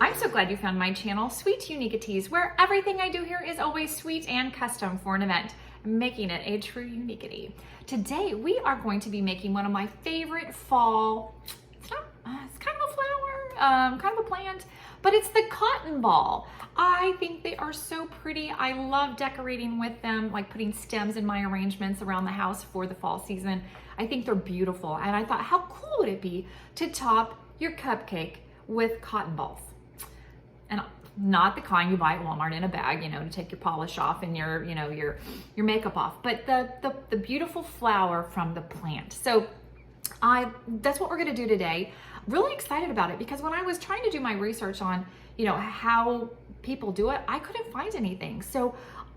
I'm so glad you found my channel, Sweet Uniquities, where everything I do here is always sweet and custom for an event, making it a true uniquity. Today, we are going to be making one of my favorite fall, it's kind of a flower, kind of a plant, but it's the cotton ball. I think they are so pretty. I love decorating with them, like putting stems in my arrangements around the house for the fall season. I think they're beautiful, and I thought, how cool would it be to top your cupcake with cotton balls? And not the kind you buy at Walmart in a bag, you know, to take your polish off and your makeup off, but the beautiful flower from the plant. So that's what we're gonna do today. Really excited about it because when I was trying to do my research on, you know, how people do it, I couldn't find anything. So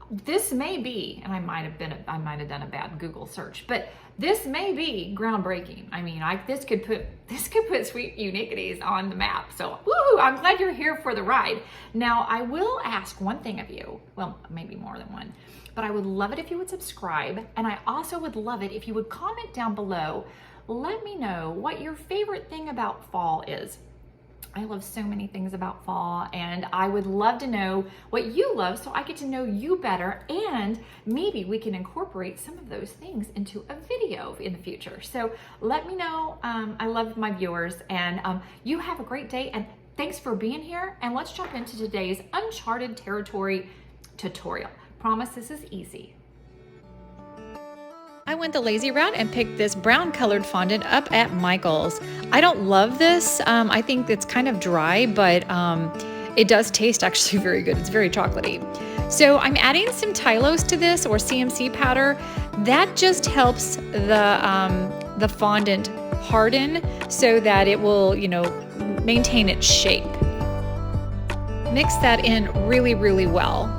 this may be, and I might have done a bad Google search, but this may be groundbreaking. I mean, this could put Sweet Uniquities on the map. So, woo! I'm glad you're here for the ride. Now, I will ask one thing of you. Well, maybe more than one, but I would love it if you would subscribe, and I also would love it if you would comment down below. Let me know what your favorite thing about fall is. I love so many things about fall, and I would love to know what you love so I get to know you better, and maybe we can incorporate some of those things into a video in the future. So let me know. I love my viewers, and you have a great day, and thanks for being here, and let's jump into today's uncharted territory tutorial. Promise this is easy. I went the lazy route and picked this brown colored fondant up at Michael's. I don't love this. I think it's kind of dry, but it does taste actually very good. It's very chocolatey. So I'm adding some Tylose to this, or CMC powder. That just helps the fondant harden so that it will, you know, maintain its shape. Mix that in really, really well.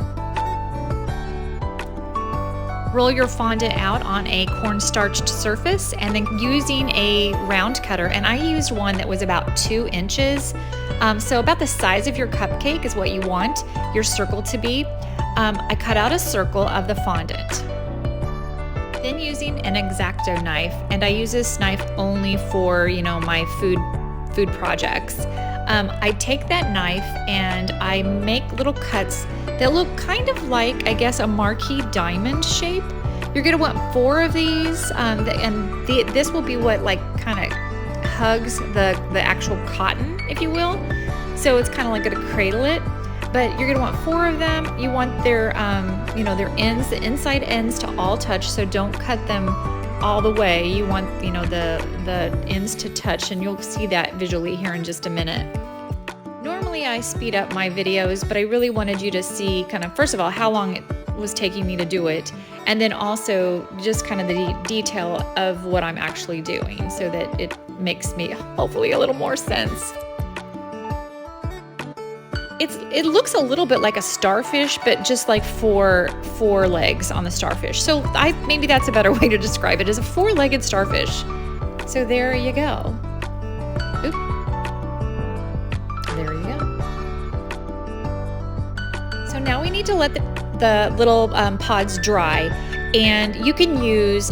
Roll your fondant out on a cornstarched surface, and then using a round cutter, and I used one that was about 2 inches, so about the size of your cupcake is what you want your circle to be. I cut out a circle of the fondant. Then using an X-Acto knife, and I use this knife only for, you know, my food projects. I take that knife and I make little cuts that look kind of like, I guess, a marquee diamond shape. You're gonna want 4 of these, this will be what like kind of hugs the actual cotton, if you will. So it's kind of like gonna cradle it. But you're gonna want 4 of them. You want their, you know, their ends, the inside ends, to all touch. So don't cut them all the way. You want, you know, the ends to touch, and you'll see that visually here in just a minute. Normally I speed up my videos, but I really wanted you to see kind of, first of all, how long it was taking me to do it, and then also just kind of the detail of what I'm actually doing, so that it makes me hopefully a little more sense. It looks a little bit like a starfish, but just like 4 legs on the starfish. So maybe that's a better way to describe it, as a 4-legged starfish. So there you go. Oop. There you go. So now we need to let the little pods dry, and you can use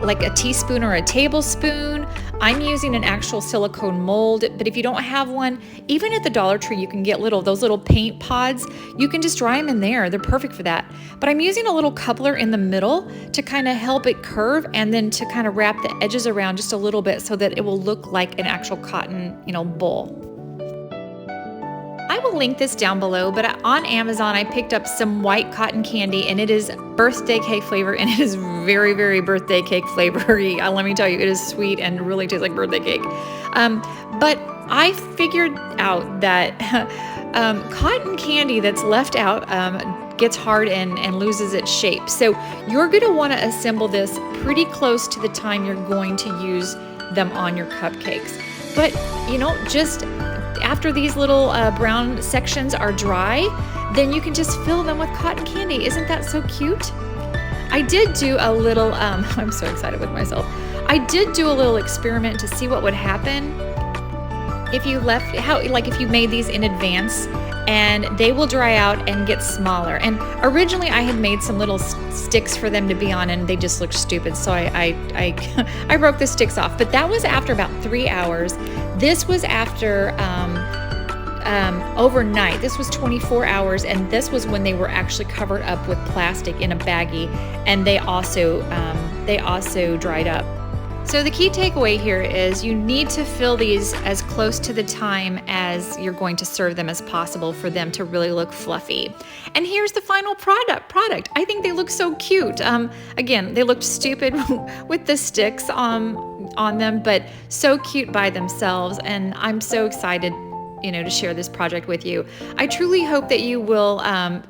like a teaspoon or a tablespoon. I'm using an actual silicone mold, but if you don't have one, even at the Dollar Tree, you can get those little paint pods. You can just dry them in there. They're perfect for that. But I'm using a little coupler in the middle to kind of help it curve, and then to kind of wrap the edges around just a little bit so that it will look like an actual cotton, you know, bowl. I will link this down below, but on Amazon I picked up some white cotton candy, and it is birthday cake flavor, and it is very, very birthday cake flavory. Let me tell you, it is sweet and really tastes like birthday cake. But I figured out that cotton candy that's left out gets hard and loses its shape. So you're going to want to assemble this pretty close to the time you're going to use them on your cupcakes. But, you know, just after these little brown sections are dry, then you can just fill them with cotton candy. Isn't that so cute? I did do a little, I'm so excited with myself. I did do a little experiment to see what would happen if you if you made these in advance, and they will dry out and get smaller. And originally I had made some little sticks for them to be on, and they just looked stupid, so I broke the sticks off. But that was after about 3 hours. This was after overnight. This was 24 hours, and this was when they were actually covered up with plastic in a baggie, and they also dried up. So the key takeaway here is you need to fill these as close to the time as you're going to serve them as possible for them to really look fluffy. And here's the final product. I think they look so cute. Again, they looked stupid with the sticks on them, but so cute by themselves, and I'm so excited to share this project with you. I truly hope that you will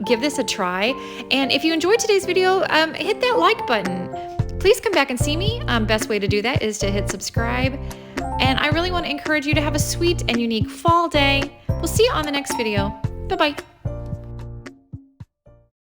give this a try, and if you enjoyed today's video, hit that like button. Please come back and see me. Best way to do that is to hit subscribe. And I really want to encourage you to have a sweet and unique fall day. We'll see you on the next video. Bye-bye.